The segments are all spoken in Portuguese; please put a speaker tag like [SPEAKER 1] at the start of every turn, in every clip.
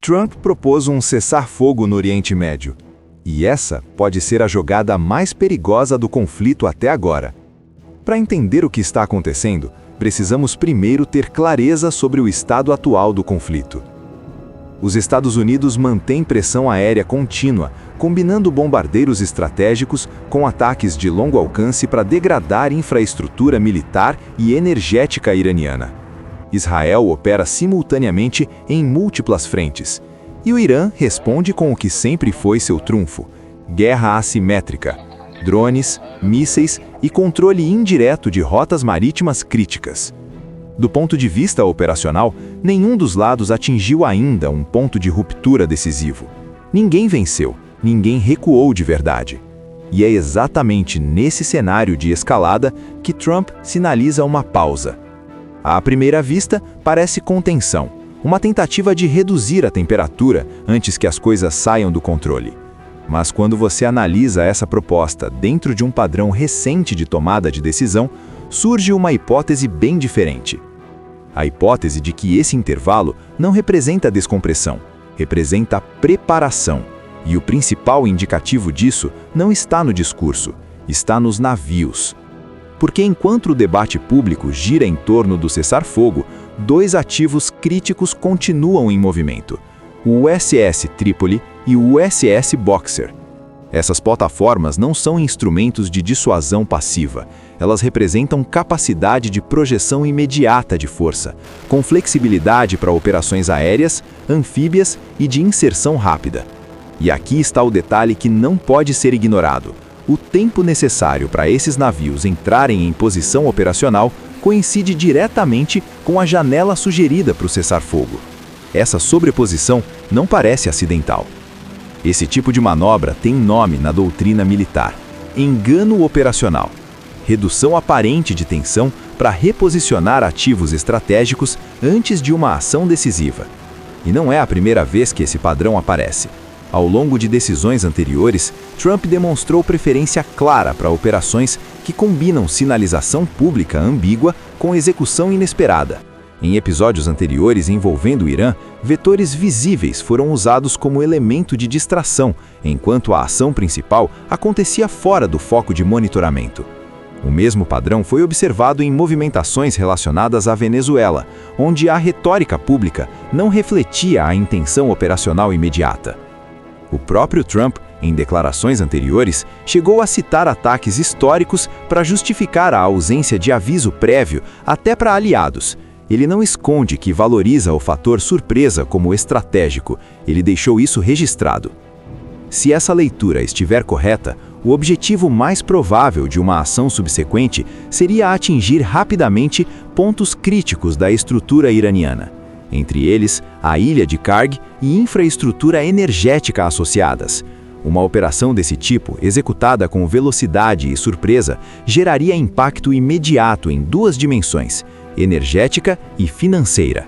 [SPEAKER 1] Trump propôs um cessar-fogo no Oriente Médio. E essa pode ser a jogada mais perigosa do conflito até agora. Para entender o que está acontecendo, precisamos primeiro ter clareza sobre o estado atual do conflito. Os Estados Unidos mantêm pressão aérea contínua, combinando bombardeiros estratégicos com ataques de longo alcance para degradar infraestrutura militar e energética iraniana. Israel opera simultaneamente em múltiplas frentes, e o Irã responde com o que sempre foi seu trunfo: guerra assimétrica, drones, mísseis e controle indireto de rotas marítimas críticas. Do ponto de vista operacional, nenhum dos lados atingiu ainda um ponto de ruptura decisivo. Ninguém venceu, ninguém recuou de verdade. E é exatamente nesse cenário de escalada que Trump sinaliza uma pausa. À primeira vista, parece contenção, uma tentativa de reduzir a temperatura antes que as coisas saiam do controle. Mas quando você analisa essa proposta dentro de um padrão recente de tomada de decisão, surge uma hipótese bem diferente. A hipótese de que esse intervalo não representa descompressão, representa preparação. E o principal indicativo disso não está no discurso, está nos navios. Porque enquanto o debate público gira em torno do cessar-fogo, dois ativos críticos continuam em movimento: o USS Trípoli e o USS Boxer. Essas plataformas não são instrumentos de dissuasão passiva, elas representam capacidade de projeção imediata de força, com flexibilidade para operações aéreas, anfíbias e de inserção rápida. E aqui está o detalhe que não pode ser ignorado: o tempo necessário para esses navios entrarem em posição operacional coincide diretamente com a janela sugerida para o cessar-fogo. Essa sobreposição não parece acidental. Esse tipo de manobra tem nome na doutrina militar: engano operacional. Redução aparente de tensão para reposicionar ativos estratégicos antes de uma ação decisiva. E não é a primeira vez que esse padrão aparece. Ao longo de decisões anteriores, Trump demonstrou preferência clara para operações que combinam sinalização pública ambígua com execução inesperada. Em episódios anteriores envolvendo o Irã, vetores visíveis foram usados como elemento de distração, enquanto a ação principal acontecia fora do foco de monitoramento. O mesmo padrão foi observado em movimentações relacionadas à Venezuela, onde a retórica pública não refletia a intenção operacional imediata. O próprio Trump, em declarações anteriores, chegou a citar ataques históricos para justificar a ausência de aviso prévio até para aliados. Ele não esconde que valoriza o fator surpresa como estratégico, ele deixou isso registrado. Se essa leitura estiver correta, o objetivo mais provável de uma ação subsequente seria atingir rapidamente pontos críticos da estrutura iraniana, entre eles a ilha de Karg e infraestrutura energética associadas. Uma operação desse tipo, executada com velocidade e surpresa, geraria impacto imediato em duas dimensões: energética e financeira.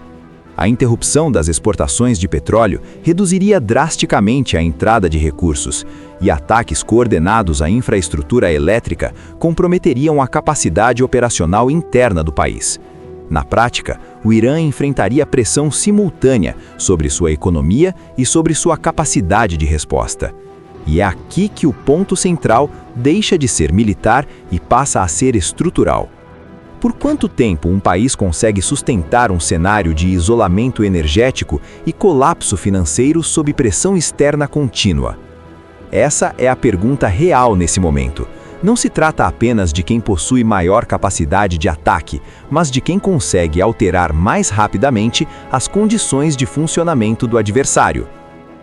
[SPEAKER 1] A interrupção das exportações de petróleo reduziria drasticamente a entrada de recursos, e ataques coordenados à infraestrutura elétrica comprometeriam a capacidade operacional interna do país. Na prática, o Irã enfrentaria pressão simultânea sobre sua economia e sobre sua capacidade de resposta. E é aqui que o ponto central deixa de ser militar e passa a ser estrutural. Por quanto tempo um país consegue sustentar um cenário de isolamento energético e colapso financeiro sob pressão externa contínua? Essa é a pergunta real nesse momento. Não se trata apenas de quem possui maior capacidade de ataque, mas de quem consegue alterar mais rapidamente as condições de funcionamento do adversário.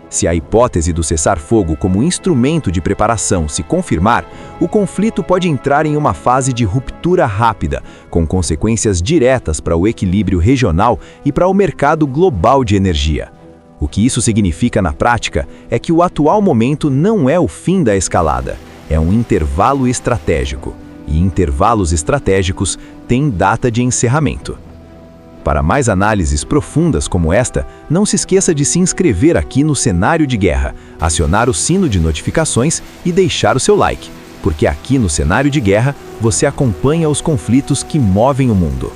[SPEAKER 1] Se a hipótese do cessar-fogo como instrumento de preparação se confirmar, o conflito pode entrar em uma fase de ruptura rápida, com consequências diretas para o equilíbrio regional e para o mercado global de energia. O que isso significa na prática é que o atual momento não é o fim da escalada, é um intervalo estratégico, e intervalos estratégicos têm data de encerramento. Para mais análises profundas como esta, não se esqueça de se inscrever aqui no Cenário de Guerra, acionar o sino de notificações e deixar o seu like, porque aqui no Cenário de Guerra você acompanha os conflitos que movem o mundo.